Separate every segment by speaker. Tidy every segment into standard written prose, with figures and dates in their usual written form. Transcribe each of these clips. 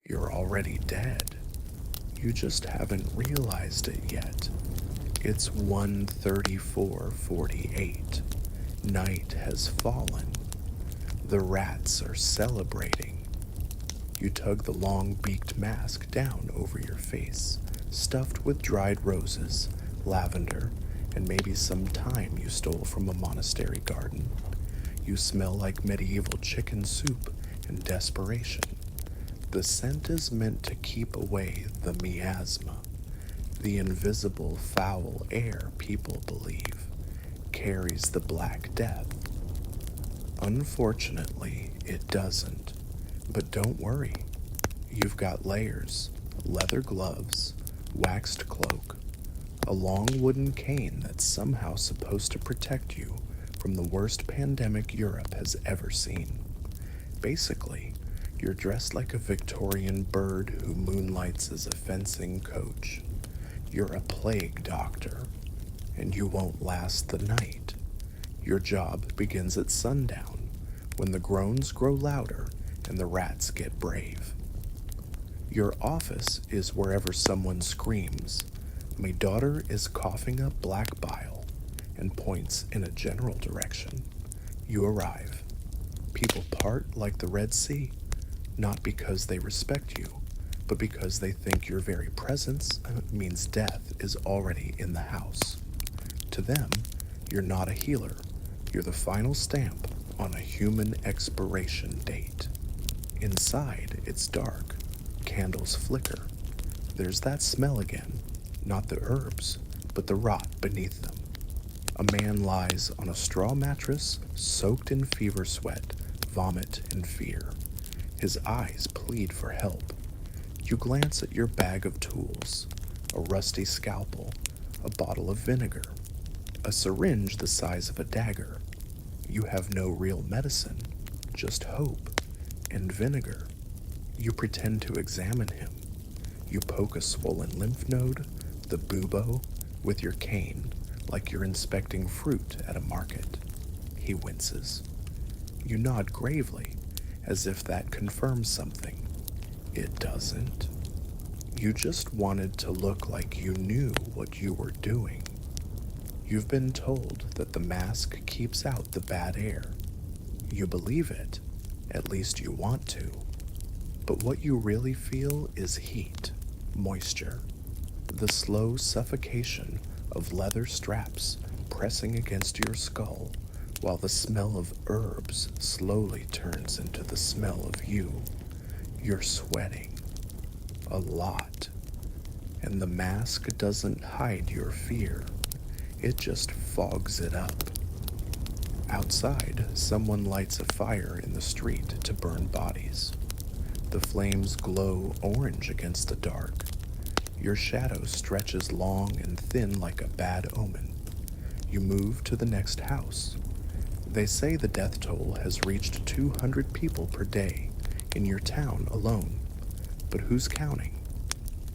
Speaker 1: You're already dead. You just haven't realized it yet. It's 1:34:48. Night has fallen. The rats are celebrating. You tug the long-beaked mask down over your face, stuffed with dried roses, lavender, and maybe some thyme you stole from a monastery garden. You smell like medieval chicken soup and desperation. The scent is meant to keep away the miasma, the invisible foul air people believe carries the Black Death. Unfortunately, it doesn't. But don't worry. You've got layers, leather gloves, waxed cloak, a long wooden cane that's somehow supposed to protect you from the worst pandemic Europe has ever seen. Basically, you're dressed like a Victorian bird who moonlights as a fencing coach. You're a plague doctor, and you won't last the night. Your job begins at sundown, when the groans grow louder and the rats get brave. Your office is wherever someone screams, "My daughter is coughing up black bile," and points in a general direction. You arrive. People part like the Red Sea, not because they respect you, but because they think your very presence means death is already in the house. To them, you're not a healer. You're the final stamp on a human expiration date. Inside, it's dark. Candles flicker. There's that smell again. Not the herbs, but the rot beneath them. A man lies on a straw mattress, soaked in fever sweat, vomit, and fear. His eyes plead for help. You glance at your bag of tools, a rusty scalpel, a bottle of vinegar, a syringe the size of a dagger. You have no real medicine, just hope and vinegar. You pretend to examine him. You poke a swollen lymph node, the bubo, with your cane, like you're inspecting fruit at a market. He winces. You nod gravely, as if that confirms something. It doesn't. You just wanted to look like you knew what you were doing. You've been told that the mask keeps out the bad air. You believe it, at least you want to. But what you really feel is heat, moisture, the slow suffocation of leather straps pressing against your skull, while the smell of herbs slowly turns into the smell of you. You're sweating. A lot. And the mask doesn't hide your fear. It just fogs it up. Outside, someone lights a fire in the street to burn bodies. The flames glow orange against the dark. Your shadow stretches long and thin like a bad omen. You move to the next house. They say the death toll has reached 200 people per day in your town alone. But who's counting?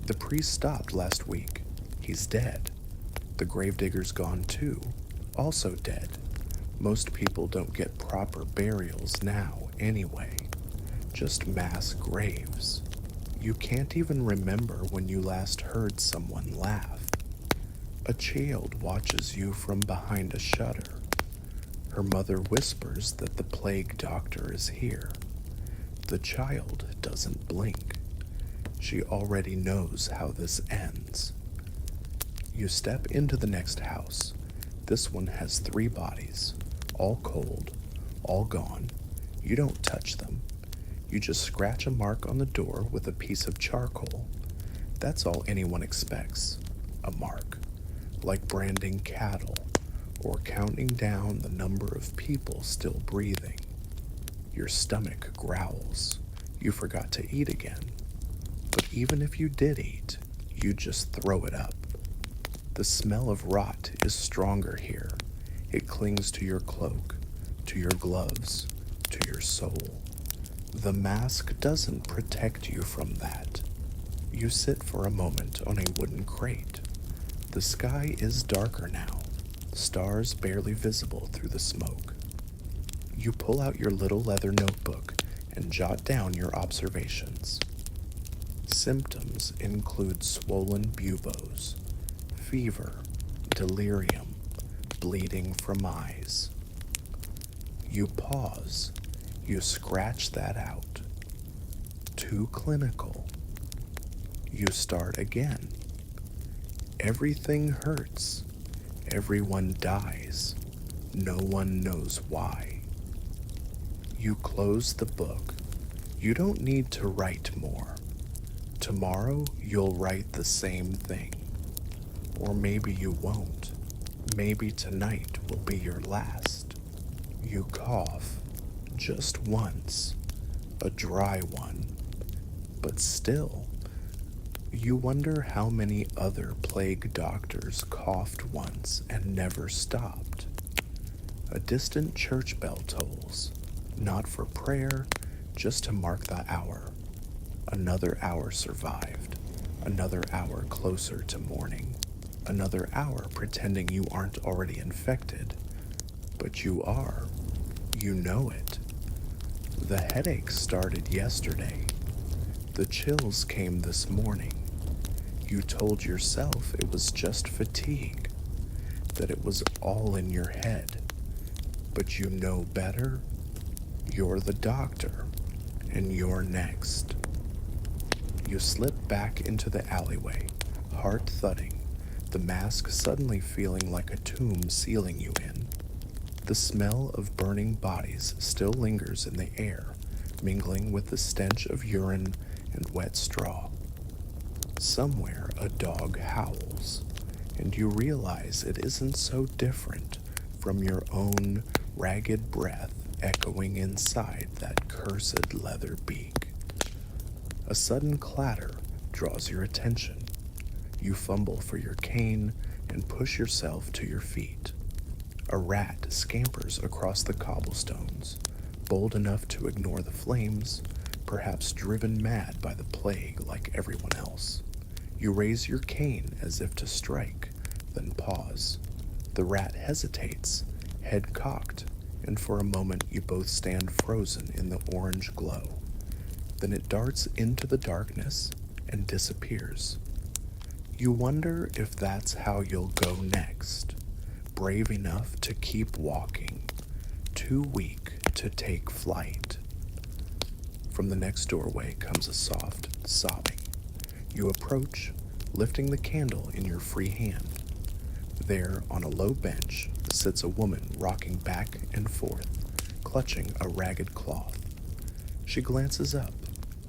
Speaker 1: The priest stopped last week. He's dead. The gravedigger's gone too, also dead. Most people don't get proper burials now anyway. Just mass graves. You can't even remember when you last heard someone laugh. A child watches you from behind a shutter. Her mother whispers that the plague doctor is here. The child doesn't blink. She already knows how this ends. You step into the next house. This one has 3 bodies, all cold, all gone. You don't touch them. You just scratch a mark on the door with a piece of charcoal. That's all anyone expects, a mark, like branding cattle or counting down the number of people still breathing. Your stomach growls. You forgot to eat again. But even if you did eat, you just throw it up. The smell of rot is stronger here. It clings to your cloak, to your gloves, to your soul. The mask doesn't protect you from that. You sit for a moment on a wooden crate. The sky is darker now, stars barely visible through the smoke. You pull out your little leather notebook and jot down your observations. symptoms include swollen buboes, fever, delirium, bleeding from eyes. You pause. You scratch that out. Too clinical. You start again. Everything hurts. Everyone dies. No one knows why. You close the book. You don't need to write more. Tomorrow you'll write the same thing. Or maybe you won't. Maybe tonight will be your last. You cough. Just once. A dry one. But still, you wonder how many other plague doctors coughed once and never stopped. A distant church bell tolls, not for prayer, just to mark the hour. Another hour survived, another hour closer to morning, another hour pretending you aren't already infected, but you are. You know it. The headache started yesterday. The chills came this morning. You told yourself it was just fatigue, that it was all in your head. But you know better. You're the doctor, and you're next. You slip back into the alleyway, heart thudding, the mask suddenly feeling like a tomb sealing you in. The smell of burning bodies still lingers in the air, mingling with the stench of urine and wet straw. Somewhere a dog howls, and you realize it isn't so different from your own ragged breath echoing inside that cursed leather beak. A sudden clatter draws your attention. You fumble for your cane and push yourself to your feet. A rat scampers across the cobblestones, bold enough to ignore the flames, perhaps driven mad by the plague like everyone else. You raise your cane as if to strike, then pause. The rat hesitates, head cocked, and for a moment you both stand frozen in the orange glow. Then it darts into the darkness and disappears. You wonder if that's how you'll go next, brave enough to keep walking, too weak to take flight. From the next doorway comes a soft sobbing. You approach, lifting the candle in your free hand. There, on a low bench, sits a woman rocking back and forth, clutching a ragged cloth. She glances up,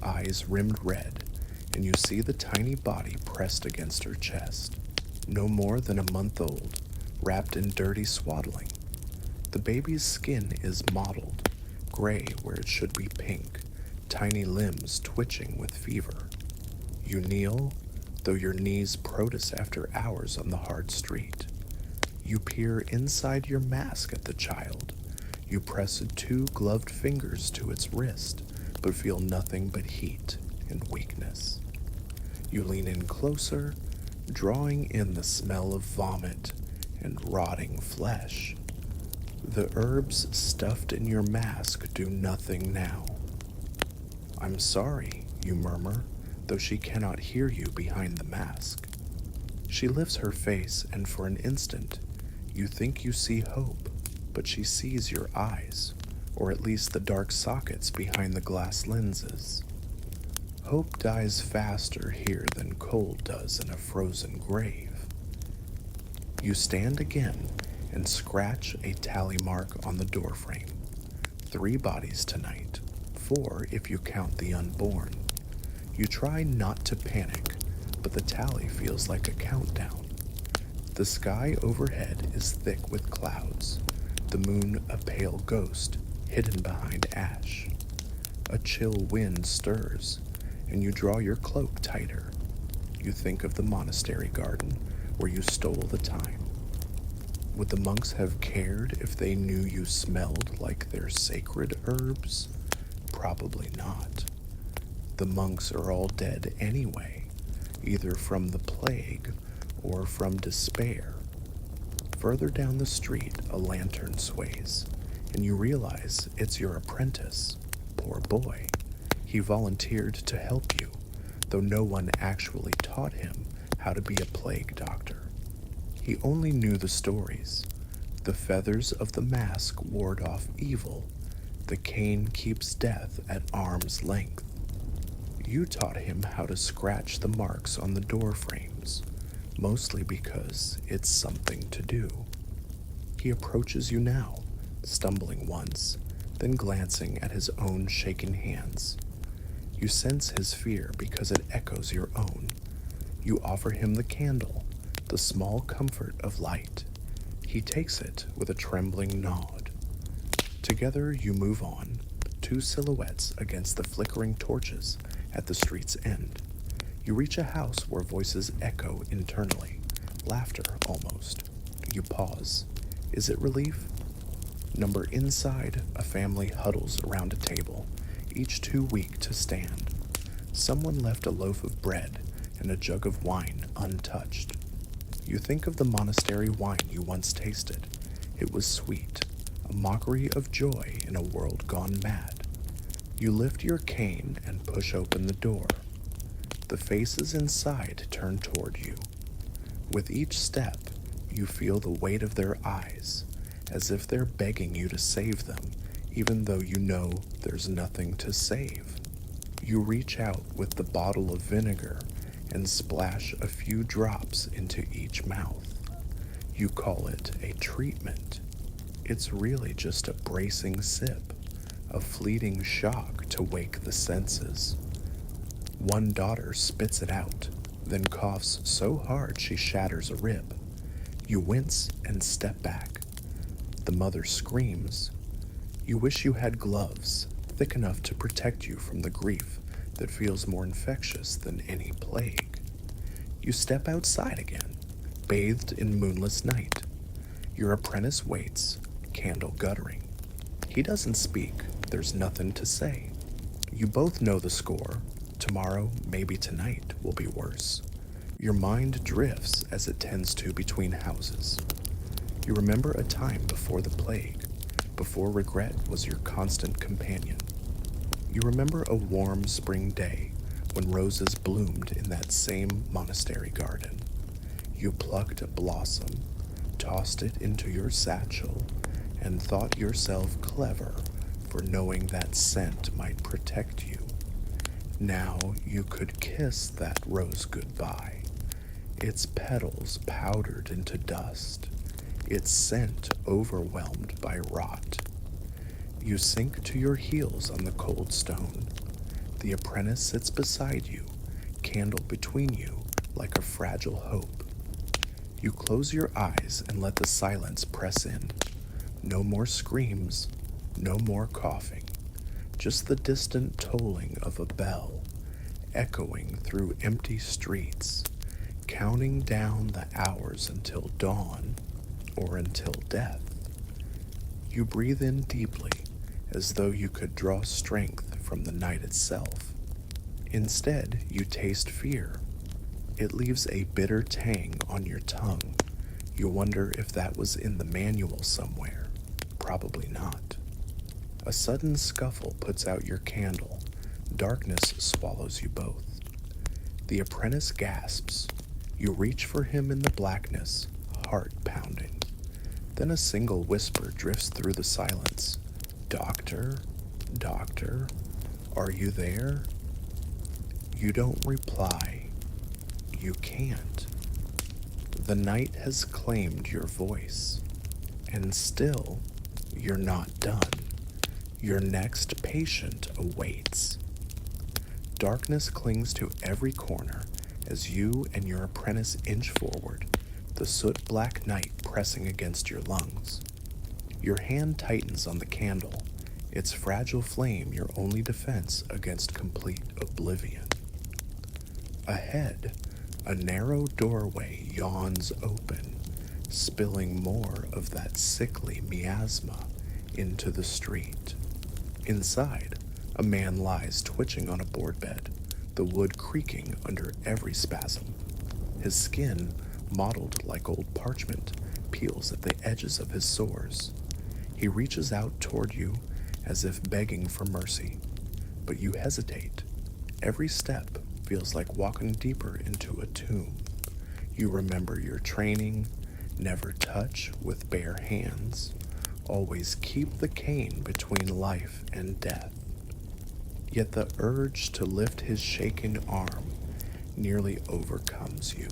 Speaker 1: eyes rimmed red, and you see the tiny body pressed against her chest. No more than a month old, wrapped in dirty swaddling. The baby's skin is mottled, gray where it should be pink, tiny limbs twitching with fever. You kneel, though your knees protest after hours on the hard street. You peer inside your mask at the child. You press 2 gloved fingers to its wrist, but feel nothing but heat and weakness. You lean in closer, drawing in the smell of vomit and rotting flesh. The herbs stuffed in your mask do nothing now. "I'm sorry," you murmur, though she cannot hear you behind the mask. She lifts her face, and for an instant, you think you see hope, but she sees your eyes, or at least the dark sockets behind the glass lenses. Hope dies faster here than cold does in a frozen grave. You stand again and scratch a tally mark on the doorframe. 3 bodies tonight, 4 if you count the unborn. You try not to panic, but the tally feels like a countdown. The sky overhead is thick with clouds, the moon a pale ghost hidden behind ash. A chill wind stirs, and you draw your cloak tighter. You think of the monastery garden where you stole the thyme. Would the monks have cared if they knew you smelled like their sacred herbs? Probably not. The monks are all dead anyway, either from the plague or from despair. Further down the street, a lantern sways, and you realize it's your apprentice. Poor boy. He volunteered to help you, though no one actually taught him how to be a plague doctor. He only knew the stories. The feathers of the mask ward off evil. The cane keeps death at arm's length. You taught him how to scratch the marks on the door frames, mostly because it's something to do. He approaches you now, stumbling once, then glancing at his own shaken hands. You sense his fear because it echoes your own. You offer him the candle, the small comfort of light. He takes it with a trembling nod. Together you move on, two silhouettes against the flickering torches at the street's end. You reach a house where voices echo internally, laughter almost. You pause. Is it relief? Number inside, a family huddles around a table, each too weak to stand. Someone left a loaf of bread and a jug of wine untouched. You think of the monastery wine you once tasted. It was sweet, a mockery of joy in a world gone mad. You lift your cane and push open the door. The faces inside turn toward you. With each step, you feel the weight of their eyes, as if they're begging you to save them, even though you know there's nothing to save. You reach out with the bottle of vinegar and splash a few drops into each mouth. You call it a treatment. It's really just a bracing sip, a fleeting shock to wake the senses. One daughter spits it out, then coughs so hard she shatters a rib. You wince and step back. The mother screams. You wish you had gloves, thick enough to protect you from the grief that feels more infectious than any plague. You step outside again, bathed in moonless night. Your apprentice waits, candle guttering. He doesn't speak, there's nothing to say. You both know the score. Tomorrow, maybe tonight, will be worse. Your mind drifts as it tends to between houses. You remember a time before the plague, before regret was your constant companion. You remember a warm spring day when roses bloomed in that same monastery garden. You plucked a blossom, tossed it into your satchel, and thought yourself clever for knowing that scent might protect you. Now you could kiss that rose goodbye, its petals powdered into dust, its scent overwhelmed by rot. You sink to your heels on the cold stone. The apprentice sits beside you, candle between you like a fragile hope. You close your eyes and let the silence press in. No more screams, no more coughing, just the distant tolling of a bell, echoing through empty streets, counting down the hours until dawn or until death. You breathe in deeply, as though you could draw strength from the night itself. Instead, you taste fear. It leaves a bitter tang on your tongue. You wonder if that was in the manual somewhere. Probably not. A sudden scuffle puts out your candle. Darkness swallows you both. The apprentice gasps. You reach for him in the blackness, heart pounding. Then a single whisper drifts through the silence. Doctor, doctor, are you there? You don't reply. You can't. The night has claimed your voice, and still, you're not done. Your next patient awaits. Darkness clings to every corner as you and your apprentice inch forward, the soot-black night pressing against your lungs. Your hand tightens on the candle, its fragile flame your only defense against complete oblivion. Ahead, a narrow doorway yawns open, spilling more of that sickly miasma into the street. Inside, a man lies twitching on a board bed, the wood creaking under every spasm. His skin, mottled like old parchment, peels at the edges of his sores. He reaches out toward you as if begging for mercy, but you hesitate. Every step, feels like walking deeper into a tomb. You remember your training, never touch with bare hands, always keep the cane between life and death. Yet the urge to lift his shaking arm nearly overcomes you.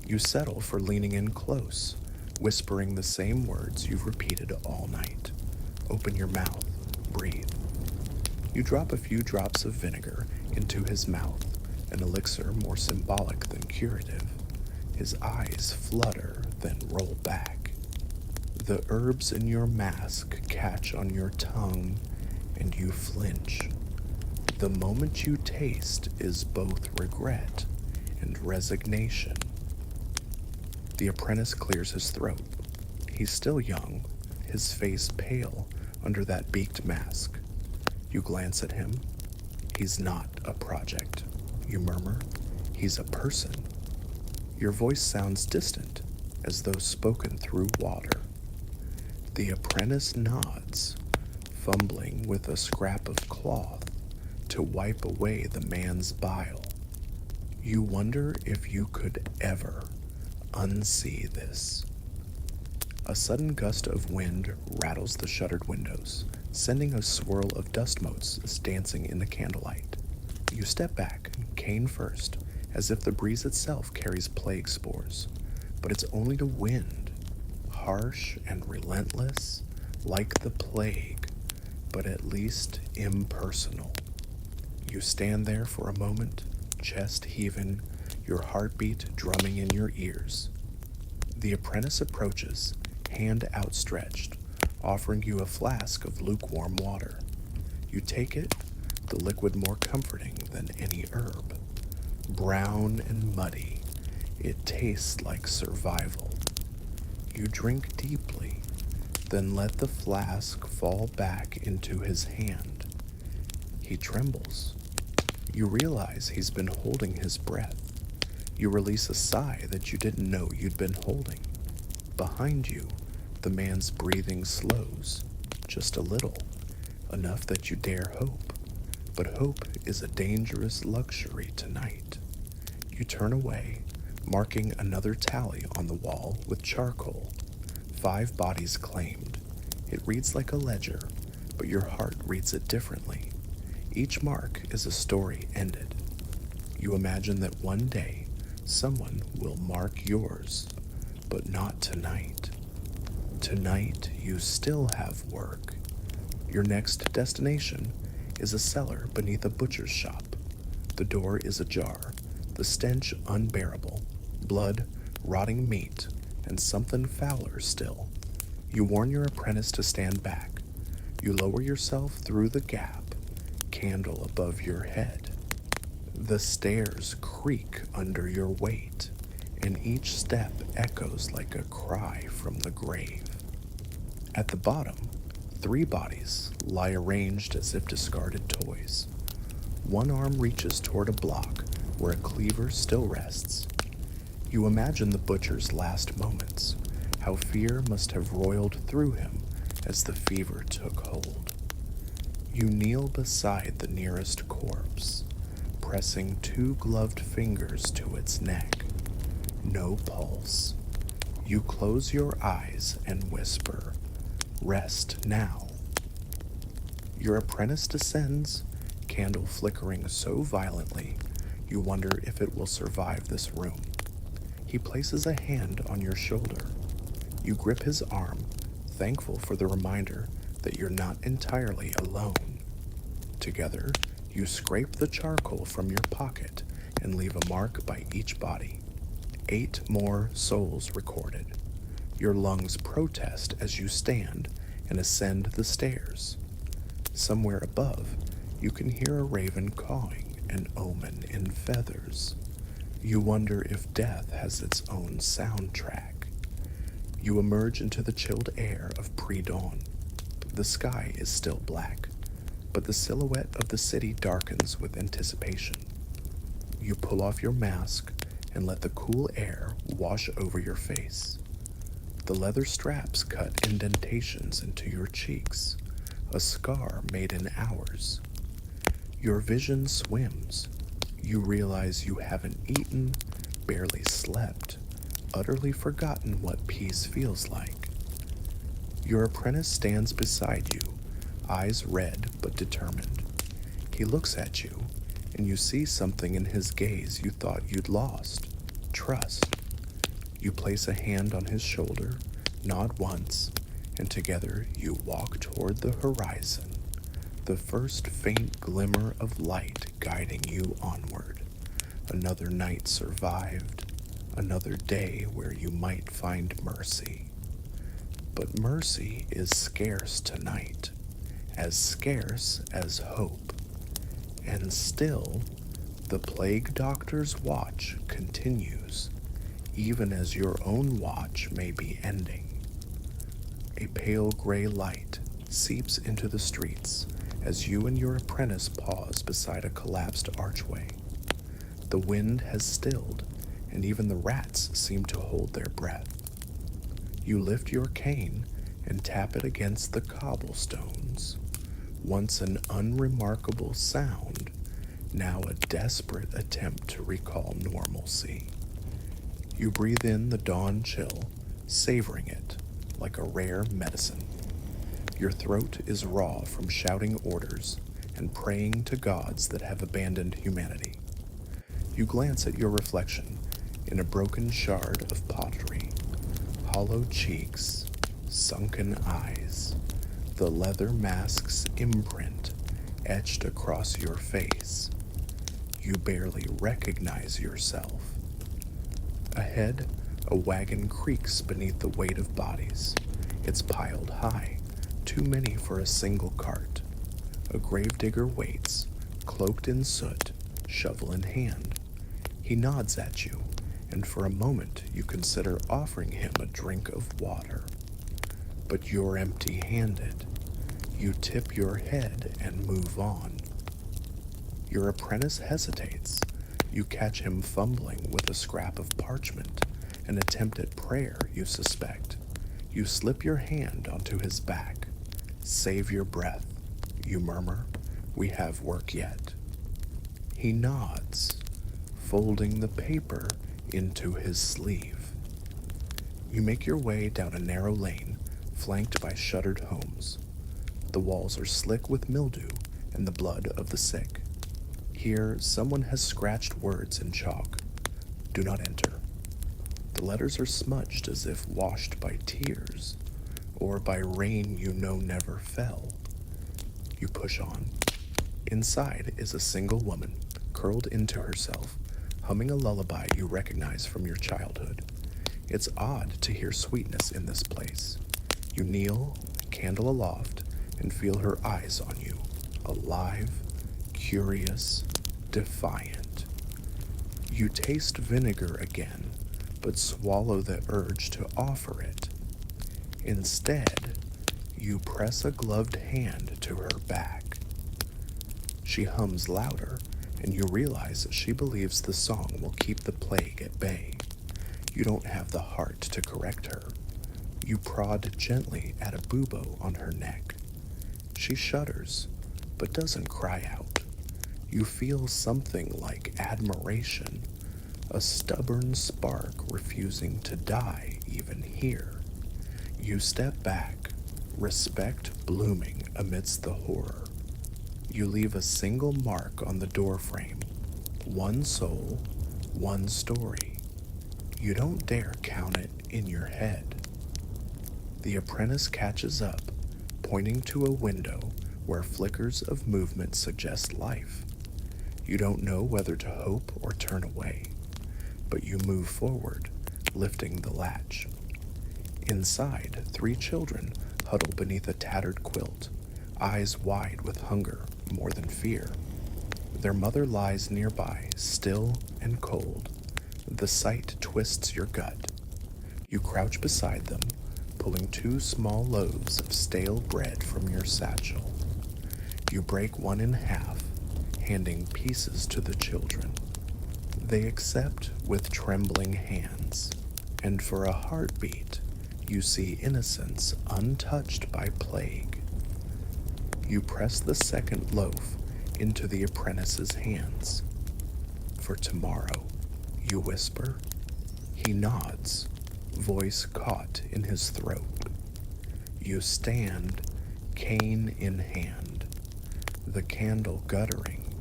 Speaker 1: You settle for leaning in close, whispering the same words you've repeated all night. Open your mouth, breathe. You drop a few drops of vinegar into his mouth, an elixir more symbolic than curative. His eyes flutter, then roll back. The herbs in your mask catch on your tongue, and you flinch. The moment you taste is both regret and resignation. The apprentice clears his throat. He's still young, his face pale under that beaked mask. You glance at him. He's not a project. You murmur, he's a person. Your voice sounds distant, as though spoken through water. The apprentice nods, fumbling with a scrap of cloth to wipe away the man's bile. You wonder if you could ever unsee this. A sudden gust of wind rattles the shuttered windows, sending a swirl of dust motes dancing in the candlelight. You step back, cane first, as if the breeze itself carries plague spores, but it's only the wind, harsh and relentless, like the plague, but at least impersonal. You stand there for a moment, chest heaving, your heartbeat drumming in your ears. The apprentice approaches, hand outstretched, offering you a flask of lukewarm water. You take it, the liquid more comforting than any herb. Brown and muddy, it tastes like survival. You drink deeply, then let the flask fall back into his hand. He trembles. You realize he's been holding his breath. You release a sigh that you didn't know you'd been holding. Behind you, the man's breathing slows, just a little, enough that you dare hope. But hope is a dangerous luxury tonight. You turn away, marking another tally on the wall with charcoal. 5 bodies claimed. It reads like a ledger, but your heart reads it differently. Each mark is a story ended. You imagine that one day, someone will mark yours, but not tonight. Tonight, you still have work. Your next destination is a cellar beneath a butcher's shop. The door is ajar, the stench unbearable, blood, rotting meat, and something fouler still. You warn your apprentice to stand back. You lower yourself through the gap, candle above your head. The stairs creak under your weight, and each step echoes like a cry from the grave. At the bottom, 3 bodies lie arranged as if discarded toys. One arm reaches toward a block where a cleaver still rests. You imagine the butcher's last moments, how fear must have roiled through him as the fever took hold. You kneel beside the nearest corpse, pressing 2 gloved fingers to its neck. No pulse. You close your eyes and whisper, "Rest now." Your apprentice descends, candle flickering so violently you wonder if it will survive this room. He places a hand on your shoulder. You grip his arm, thankful for the reminder that you're not entirely alone. Together, you scrape the charcoal from your pocket and leave a mark by each body. 8 more souls recorded. Your lungs protest as you stand and ascend the stairs. Somewhere above, you can hear a raven cawing, an omen in feathers. You wonder if death has its own soundtrack. You emerge into the chilled air of pre-dawn. The sky is still black, but the silhouette of the city darkens with anticipation. You pull off your mask and let the cool air wash over your face. The leather straps cut indentations into your cheeks, a scar made in hours. Your vision swims. You realize you haven't eaten, barely slept, utterly forgotten what peace feels like. Your apprentice stands beside you, eyes red but determined. He looks at you, and you see something in his gaze you thought you'd lost: trust. You place a hand on his shoulder, nod once, and together you walk toward the horizon, the first faint glimmer of light guiding you onward. Another night survived, another day where you might find mercy. But mercy is scarce tonight, as scarce as hope. And still, the plague doctor's watch continues, even as your own watch may be ending. A pale gray light seeps into the streets as you and your apprentice pause beside a collapsed archway. The wind has stilled, and even the rats seem to hold their breath. You lift your cane and tap it against the cobblestones. Once an unremarkable sound, now a desperate attempt to recall normalcy. You breathe in the dawn chill, savoring it like a rare medicine. Your throat is raw from shouting orders and praying to gods that have abandoned humanity. You glance at your reflection in a broken shard of pottery, hollow cheeks, sunken eyes, the leather mask's imprint etched across your face. You barely recognize yourself. Ahead, a wagon creaks beneath the weight of bodies. It's piled high, too many for a single cart. A gravedigger waits, cloaked in soot, shovel in hand. He nods at you, and for a moment you consider offering him a drink of water. But you're empty-handed. You tip your head and move on. Your apprentice hesitates. You catch him fumbling with a scrap of parchment, an attempt at prayer, you suspect. You slip your hand onto his back. Save your breath, you murmur. We have work yet. He nods, folding the paper into his sleeve. You make your way down a narrow lane, flanked by shuttered homes. The walls are slick with mildew and the blood of the sick. Here, someone has scratched words in chalk. Do not enter. The letters are smudged as if washed by tears, or by rain you know never fell. You push on. Inside is a single woman, curled into herself, humming a lullaby you recognize from your childhood. It's odd to hear sweetness in this place. You kneel, candle aloft, and feel her eyes on you, alive, curious, defiant. You taste vinegar again, but swallow the urge to offer it. Instead, you press a gloved hand to her back. She hums louder, and you realize she believes the song will keep the plague at bay. You don't have the heart to correct her. You prod gently at a bubo on her neck. She shudders, but doesn't cry out. You feel something like admiration, a stubborn spark refusing to die even here. You step back, respect blooming amidst the horror. You leave a single mark on the doorframe, one soul, one story. You don't dare count it in your head. The apprentice catches up, pointing to a window where flickers of movement suggest life. You don't know whether to hope or turn away, but you move forward, lifting the latch. Inside, 3 children huddle beneath a tattered quilt, eyes wide with hunger more than fear. Their mother lies nearby, still and cold. The sight twists your gut. You crouch beside them, pulling 2 small loaves of stale bread from your satchel. You break one in half, handing pieces to the children. They accept with trembling hands, and for a heartbeat, you see innocence untouched by plague. You press the second loaf into the apprentice's hands. for tomorrow, you whisper. He nods, voice caught in his throat. You stand, cane in hand, the candle guttering.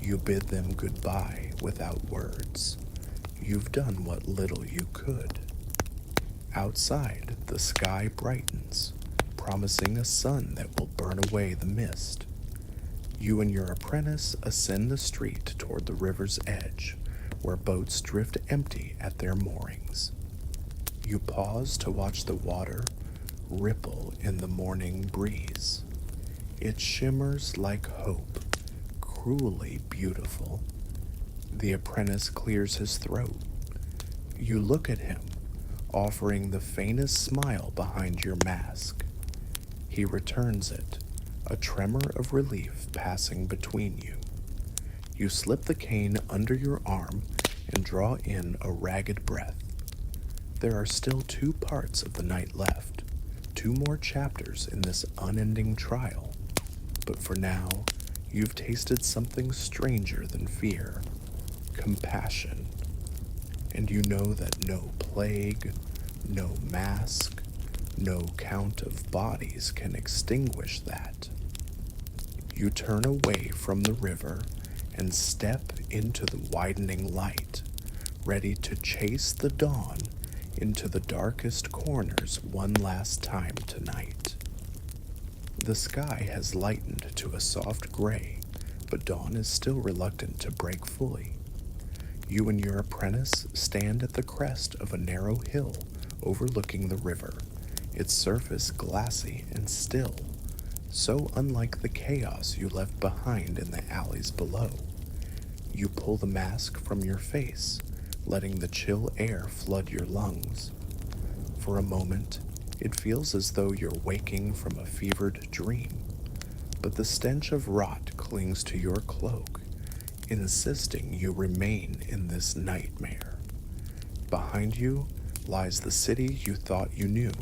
Speaker 1: You bid them goodbye without words. You've done what little you could. Outside, the sky brightens, promising a sun that will burn away the mist. You and your apprentice ascend the street toward the river's edge, where boats drift empty at their moorings. You pause to watch the water ripple in the morning breeze. It shimmers like hope, cruelly beautiful. The apprentice clears his throat. You look at him, offering the faintest smile behind your mask. He returns it, a tremor of relief passing between you. You slip the cane under your arm and draw in a ragged breath. There are still 2 parts of the night left, 2 more chapters in this unending trial. But for now, you've tasted something stranger than fear, compassion. And you know that no plague, no mask, no count of bodies can extinguish that. You turn away from the river and step into the widening light, ready to chase the dawn into the darkest corners one last time tonight. The sky has lightened to a soft gray, but dawn is still reluctant to break fully. You and your apprentice stand at the crest of a narrow hill overlooking the river, its surface glassy and still, so unlike the chaos you left behind in the alleys below. You pull the mask from your face, letting the chill air flood your lungs. For a moment, it feels as though you're waking from a fevered dream, but the stench of rot clings to your cloak, insisting you remain in this nightmare. Behind you lies the city you thought you knew,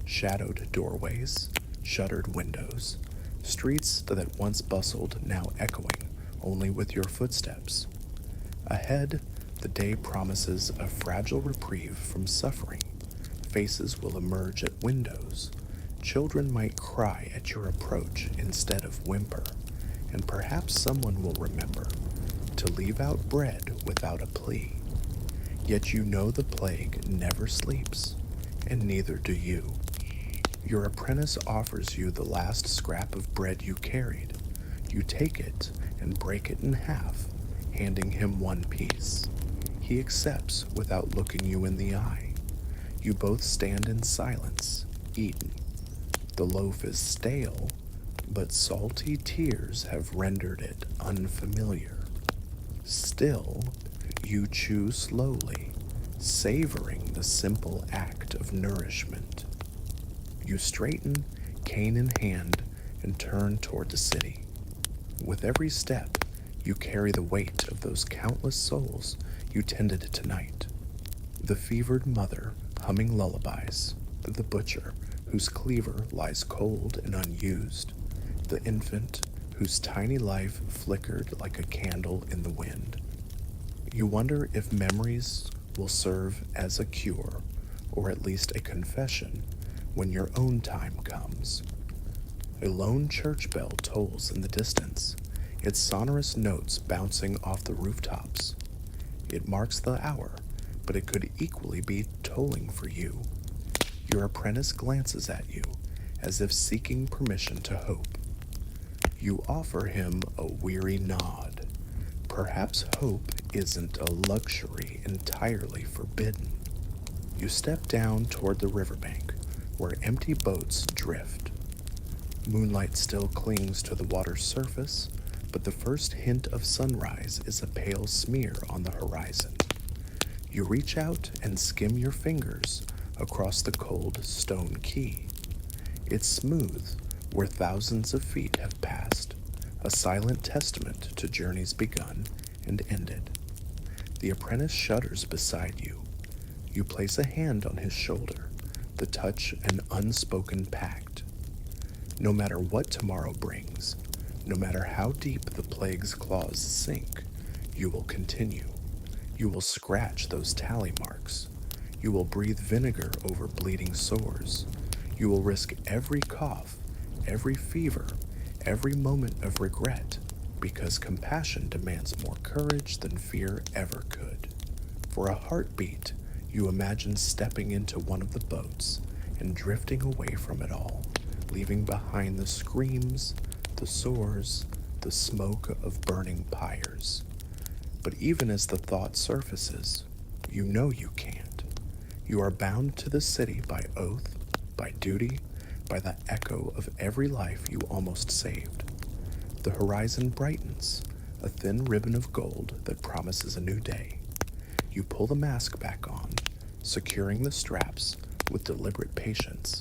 Speaker 1: shadowed doorways, shuttered windows, streets that once bustled now echoing only with your footsteps. Ahead, the day promises a fragile reprieve from suffering. Faces will emerge at windows. Children might cry at your approach instead of whimper, and perhaps someone will remember to leave out bread without a plea. Yet you know the plague never sleeps, and neither do you. Your apprentice offers you the last scrap of bread you carried. You take it and break it in half, handing him one piece. He accepts without looking you in the eye. You both stand in silence, eaten. The loaf is stale, but salty tears have rendered it unfamiliar. Still, you chew slowly, savoring the simple act of nourishment. You straighten, cane in hand, and turn toward the city. With every step, you carry the weight of those countless souls you tended tonight. The fevered mother humming lullabies, the butcher whose cleaver lies cold and unused, the infant whose tiny life flickered like a candle in the wind. You wonder if memories will serve as a cure, or at least a confession, when your own time comes. A lone church bell tolls in the distance, its sonorous notes bouncing off the rooftops. It marks the hour, but it could equally be tolling for you. Your apprentice glances at you, as if seeking permission to hope. You offer him a weary nod. Perhaps hope isn't a luxury entirely forbidden. You step down toward the riverbank, where empty boats drift. Moonlight still clings to the water's surface, but the first hint of sunrise is a pale smear on the horizon. You reach out and skim your fingers across the cold stone quay. It's smooth where thousands of feet have passed, a silent testament to journeys begun and ended. The apprentice shudders beside you. You place a hand on his shoulder, the touch an unspoken pact. No matter what tomorrow brings, no matter how deep the plague's claws sink, you will continue. You will scratch those tally marks. You will breathe vinegar over bleeding sores. You will risk every cough, every fever, every moment of regret, because compassion demands more courage than fear ever could. For a heartbeat, you imagine stepping into one of the boats and drifting away from it all, leaving behind the screams, the sores, the smoke of burning pyres. But even as the thought surfaces, you know you can't. You are bound to the city by oath, by duty, by the echo of every life you almost saved. The horizon brightens, a thin ribbon of gold that promises a new day. You pull the mask back on, securing the straps with deliberate patience.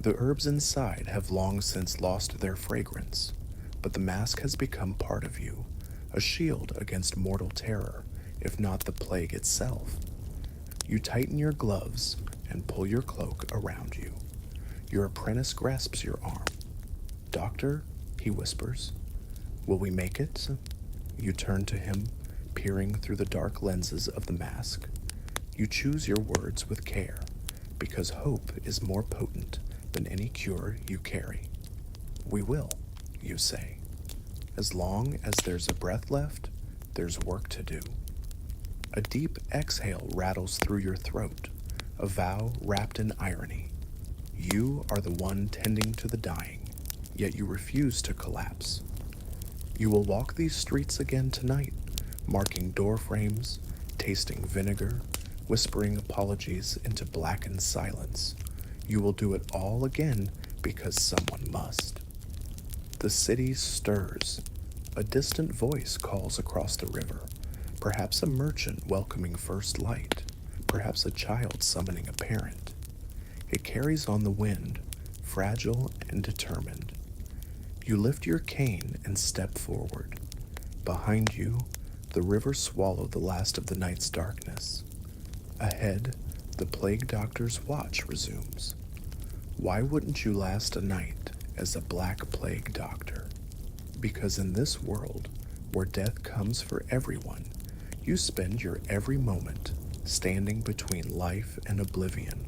Speaker 1: The herbs inside have long since lost their fragrance, but the mask has become part of you, a shield against mortal terror, if not the plague itself. You tighten your gloves and pull your cloak around you. Your apprentice grasps your arm. "Doctor," he whispers, "will we make it?" You turn to him, peering through the dark lenses of the mask. You choose your words with care, because hope is more potent than any cure you carry. "We will," you say. "As long as there's a breath left, there's work to do." A deep exhale rattles through your throat, a vow wrapped in irony. You are the one tending to the dying, yet you refuse to collapse. You will walk these streets again tonight, marking door frames, tasting vinegar, whispering apologies into blackened silence. You will do it all again because someone must. The city stirs. A distant voice calls across the river, perhaps a merchant welcoming first light, perhaps a child summoning a parent. It carries on the wind, fragile and determined. You lift your cane and step forward. Behind you, the river swallowed the last of the night's darkness. Ahead, the plague doctor's watch resumes. Why wouldn't you last a night as a black plague doctor? Because in this world, where death comes for everyone, you spend your every moment standing between life and oblivion,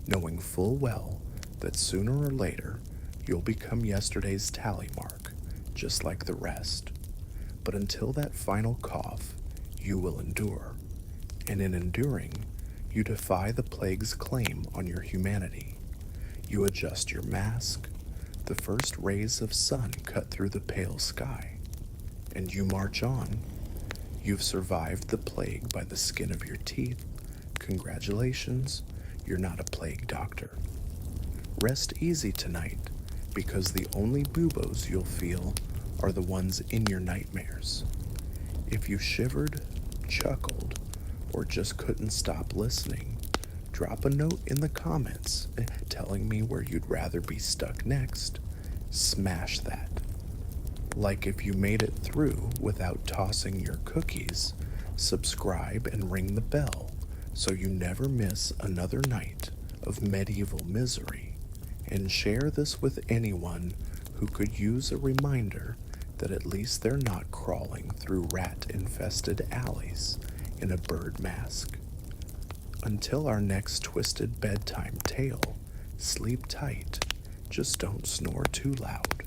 Speaker 1: knowing full well that sooner or later you'll become yesterday's tally mark, just like the rest. But until that final cough, you will endure. And in enduring, you defy the plague's claim on your humanity. You adjust your mask. The first rays of sun cut through the pale sky. And you march on. You've survived the plague by the skin of your teeth. Congratulations, you're not a plague doctor. Rest easy tonight, because the only buboes you'll feel are the ones in your nightmares. If you shivered, chuckled, or just couldn't stop listening, drop a note in the comments telling me where you'd rather be stuck next. Smash that. Like if you made it through without tossing your cookies, subscribe and ring the bell so you never miss another night of medieval misery, and share this with anyone who could use a reminder that at least they're not crawling through rat-infested alleys in a bird mask. Until our next twisted bedtime tale, sleep tight, just don't snore too loud.